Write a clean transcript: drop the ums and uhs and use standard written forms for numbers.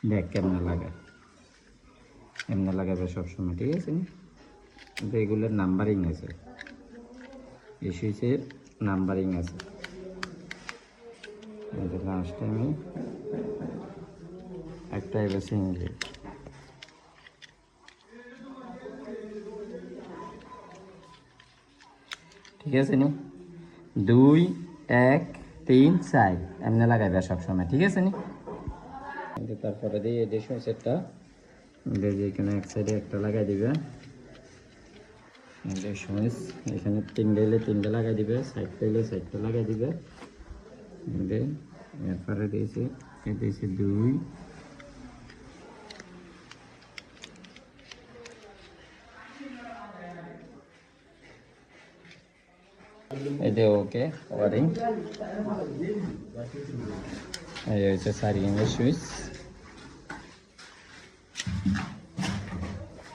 দেখ কেমনে লাগায়, এমনি লাগাবে সবসময়, ঠিক আছে? কিন্তু এগুলোর নাম্বারিং আছে, এই সুইচের নাম্বারিং আছে। লাস্ট টাইমে একটা এবার সিঙ্গেল, ঠিক আছে নি? 2 1 3 4 এমনি লাগাইবে সবসময়, ঠিক আছে নি? কিন্তু তারপরে দিয়ে এই সুইচেরটা যেখানে এক সাইডে একটা লাগাই দিবে, সুইচ এখানে 3টে হলে 3টে লাগাই দিবে, সাইডটা হলে সাইডটা লাগাই দিবে। এরপরে দিয়েছে দিয়েছে 2, এটা ওকে ওয়ারিং। এই হচ্ছে 4 সুইচ।